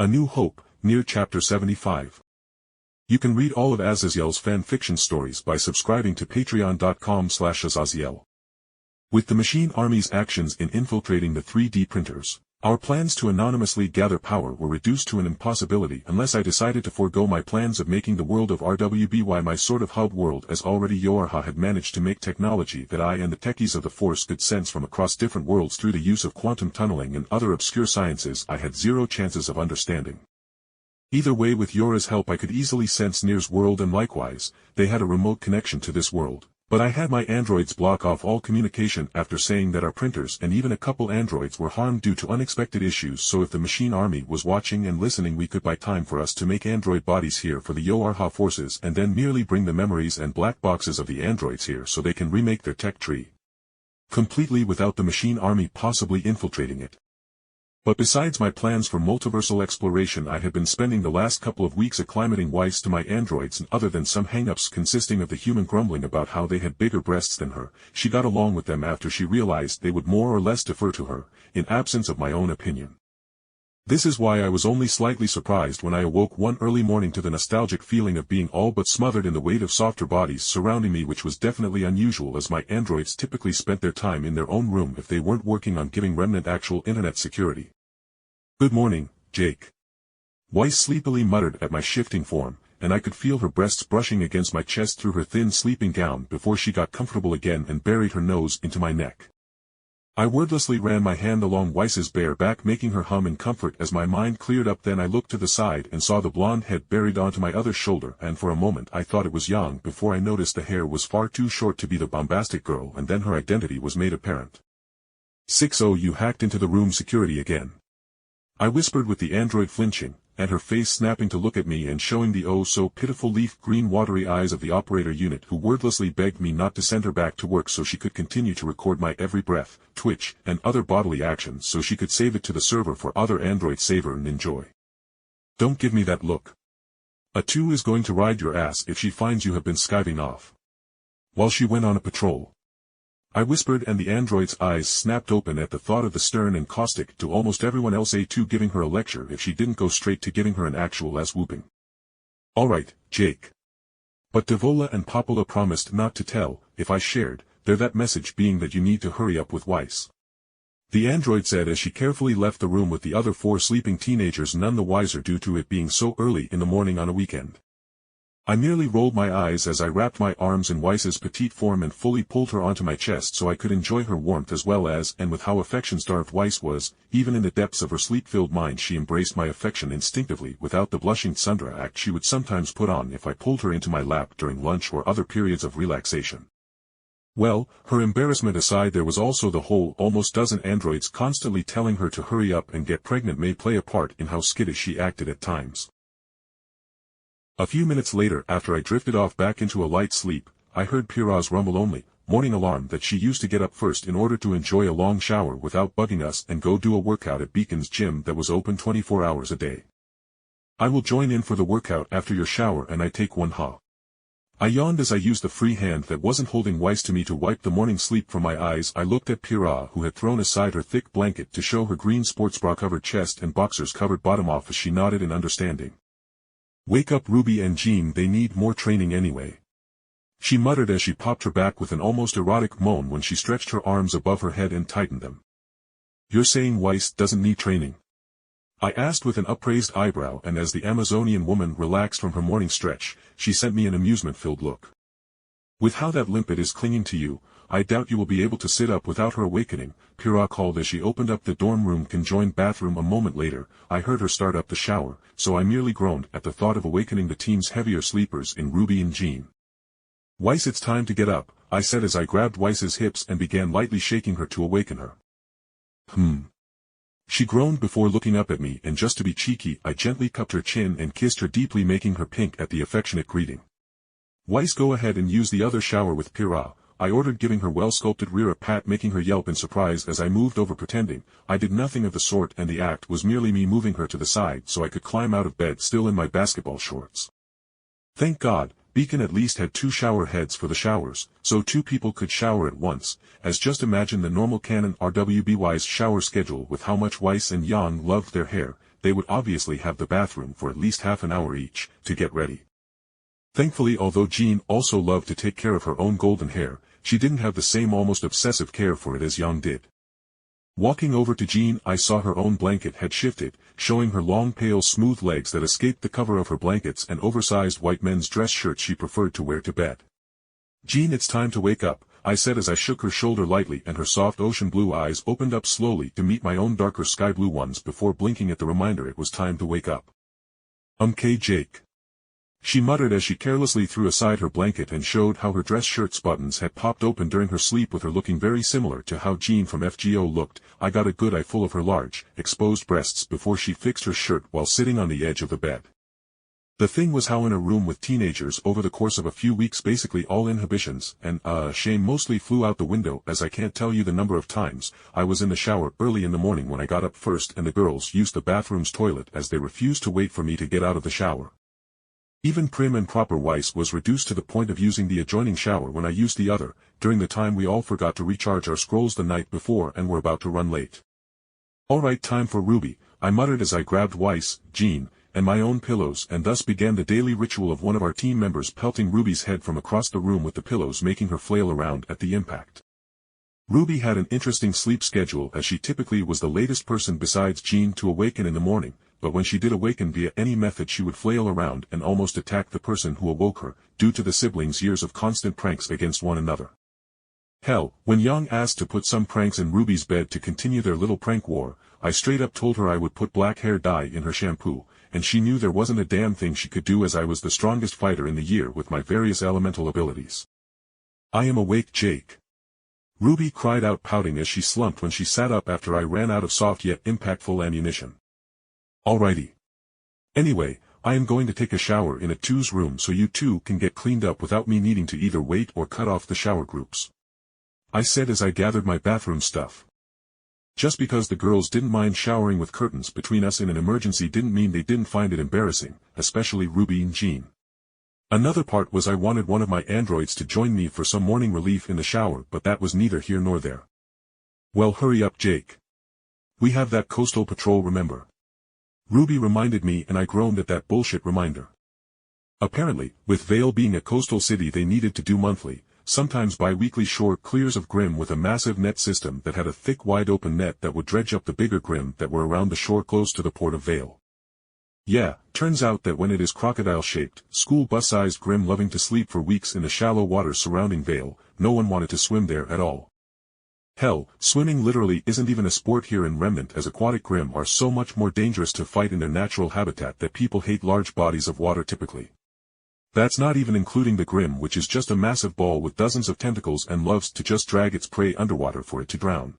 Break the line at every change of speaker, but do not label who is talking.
A New Hope, Nier Chapter 75. You can read all of Azazyel's fan-fiction stories by subscribing to patreon.com/Azazyel. With the Machine Armies' actions in infiltrating the 3D printers, our plans to anonymously gather power were reduced to an impossibility unless I decided to forego my plans of making the world of RWBY my sort of hub world, as already YoRHa had managed to make technology that I and the techies of the Force could sense from across different worlds through the use of quantum tunneling and other obscure sciences I had zero chances of understanding. Either way, with YoRHa's help I could easily sense Nier's world, and likewise, they had a remote connection to this world. But I had my androids block off all communication after saying that our printers and even a couple androids were harmed due to unexpected issues, so if the Machine Army was watching and listening, we could buy time for us to make android bodies here for the YoRHa forces and then merely bring the memories and black boxes of the androids here so they can remake their tech tree completely without the Machine Army possibly infiltrating it. But besides my plans for multiversal exploration, I had been spending the last couple of weeks acclimating Weiss to my androids, and other than some hang-ups consisting of the human grumbling about how they had bigger breasts than her, she got along with them after she realized they would more or less defer to her, in absence of my own opinion. This is why I was only slightly surprised when I awoke one early morning to the nostalgic feeling of being all but smothered in the weight of softer bodies surrounding me, which was definitely unusual, as my androids typically spent their time in their own room if they weren't working on giving Remnant actual internet security. "Good morning, Jake," Weiss sleepily muttered at my shifting form, and I could feel her breasts brushing against my chest through her thin sleeping gown before she got comfortable again and buried her nose into my neck. I wordlessly ran my hand along Weiss's bare back, making her hum in comfort as my mind cleared up. Then I looked to the side and saw the blonde head buried onto my other shoulder, and for a moment I thought it was young before I noticed the hair was far too short to be the bombastic girl, and then her identity was made apparent. 6-0, you hacked into the room security again," I whispered with the android flinching, and her face snapping to look at me and showing the oh-so-pitiful leaf-green watery eyes of the operator unit, who wordlessly begged me not to send her back to work so she could continue to record my every breath, twitch, and other bodily actions so she could save it to the server for other androids savor and enjoy. "Don't give me that look. A 2 is going to ride your ass if she finds you have been skiving off while she went on a patrol," I whispered, and the android's eyes snapped open at the thought of the stern and caustic to almost everyone else A2 giving her a lecture if she didn't go straight to giving her an actual ass whooping. "Alright, Jake. But Devola and Popola promised not to tell if I shared that message, being that you need to hurry up with Weiss," the android said as she carefully left the room with the other 4 sleeping teenagers, none the wiser due to it being so early in the morning on a weekend. I merely rolled my eyes as I wrapped my arms in Weiss's petite form and fully pulled her onto my chest so I could enjoy her warmth as well as, and with how affection-starved Weiss was, even in the depths of her sleep-filled mind she embraced my affection instinctively without the blushing Sundra act she would sometimes put on if I pulled her into my lap during lunch or other periods of relaxation. Well, her embarrassment aside, there was also the whole almost dozen androids constantly telling her to hurry up and get pregnant may play a part in how skittish she acted at times. A few minutes later, after I drifted off back into a light sleep, I heard Pira's rumble-only morning alarm that she used to get up first in order to enjoy a long shower without bugging us and go do a workout at Beacon's gym that was open 24 hours a day. "I will join in for the workout after your shower and I take one, huh?" I yawned as I used the free hand that wasn't holding Weiss to me to wipe the morning sleep from my eyes. I looked at Pira, who had thrown aside her thick blanket to show her green sports bra-covered chest and boxers-covered bottom off as she nodded in understanding. "Wake up Ruby and Jean, they need more training anyway," she muttered as she popped her back with an almost erotic moan when she stretched her arms above her head and tightened them. "You're saying Weiss doesn't need training?" I asked with an upraised eyebrow, and as the Amazonian woman relaxed from her morning stretch, she sent me an amusement-filled look. "With how that limpet is clinging to you, I doubt you will be able to sit up without her awakening," Pira called as she opened up the dorm room conjoined bathroom. A moment later, I heard her start up the shower, so I merely groaned at the thought of awakening the team's heavier sleepers in Ruby and Jean. "Weiss, it's time to get up," I said as I grabbed Weiss's hips and began lightly shaking her to awaken her. She groaned before looking up at me, and just to be cheeky, I gently cupped her chin and kissed her deeply, making her pink at the affectionate greeting. "Weiss, go ahead and use the other shower with Pira," I ordered, giving her well-sculpted rear a pat, making her yelp in surprise as I moved over, pretending I did nothing of the sort, and the act was merely me moving her to the side so I could climb out of bed still in my basketball shorts. Thank God, Beacon at least had 2 shower heads for the showers, so 2 people could shower at once, as just imagine the normal canon RWBY's shower schedule with how much Weiss and Yang loved their hair. they would obviously have the bathroom for at least half an hour each, to get ready. Thankfully, although Jean also loved to take care of her own golden hair, she didn't have the same almost obsessive care for it as Yang did. Walking over to Jean, I saw her own blanket had shifted, showing her long pale smooth legs that escaped the cover of her blankets and oversized white men's dress shirts she preferred to wear to bed. "Jean, it's time to wake up," I said as I shook her shoulder lightly, and her soft ocean blue eyes opened up slowly to meet my own darker sky blue ones before blinking at the reminder it was time to wake up. "Okay, Jake," she muttered as she carelessly threw aside her blanket and showed how her dress shirt's buttons had popped open during her sleep, with her looking very similar to how Jean from FGO looked. I got a good eye full of her large, exposed breasts before she fixed her shirt while sitting on the edge of the bed. The thing was how in a room with teenagers over the course of a few weeks basically all inhibitions and shame mostly flew out the window, as I can't tell you the number of times I was in the shower early in the morning when I got up first and the girls used the bathroom's toilet as they refused to wait for me to get out of the shower. Even prim and proper Weiss was reduced to the point of using the adjoining shower when I used the other, during the time we all forgot to recharge our scrolls the night before and were about to run late. "Alright, time for RWBY," I muttered as I grabbed Weiss, Jean, and my own pillows, and thus began the daily ritual of one of our team members pelting Ruby's head from across the room with the pillows, making her flail around at the impact. RWBY had an interesting sleep schedule, as she typically was the latest person besides Jean to awaken in the morning, but when she did awaken via any method she would flail around and almost attack the person who awoke her, due to the siblings' years of constant pranks against one another. Hell, when Young asked to put some pranks in RWBY's bed to continue their little prank war, I straight up told her I would put black hair dye in her shampoo, and she knew there wasn't a damn thing she could do, as I was the strongest fighter in the year with my various elemental abilities. "I am awake, Jake," RWBY cried out, pouting as she slumped when she sat up after I ran out of soft yet impactful ammunition. "Alrighty. Anyway, I am going to take a shower in a 2's room so you two can get cleaned up without me needing to either wait or cut off the shower groups," I said as I gathered my bathroom stuff. Just because the girls didn't mind showering with curtains between us in an emergency didn't mean they didn't find it embarrassing, especially RWBY and Jean. Another part was I wanted one of my androids to join me for some morning relief in the shower, but that was neither here nor there. "Well, hurry up, Jake. We have that coastal patrol, remember?" RWBY reminded me, and I groaned at that bullshit reminder. Apparently, with Vale being a coastal city, they needed to do monthly, sometimes bi-weekly shore clears of Grim with a massive net system that had a thick wide-open net that would dredge up the bigger Grim that were around the shore close to the port of Vale. Yeah, turns out that when it is crocodile-shaped, school bus-sized Grim loving to sleep for weeks in the shallow waters surrounding Vale, no one wanted to swim there at all. Hell, swimming literally isn't even a sport here in Remnant, as aquatic Grim are so much more dangerous to fight in their natural habitat that people hate large bodies of water typically. That's not even including the Grim, which is just a massive ball with dozens of tentacles and loves to just drag its prey underwater for it to drown.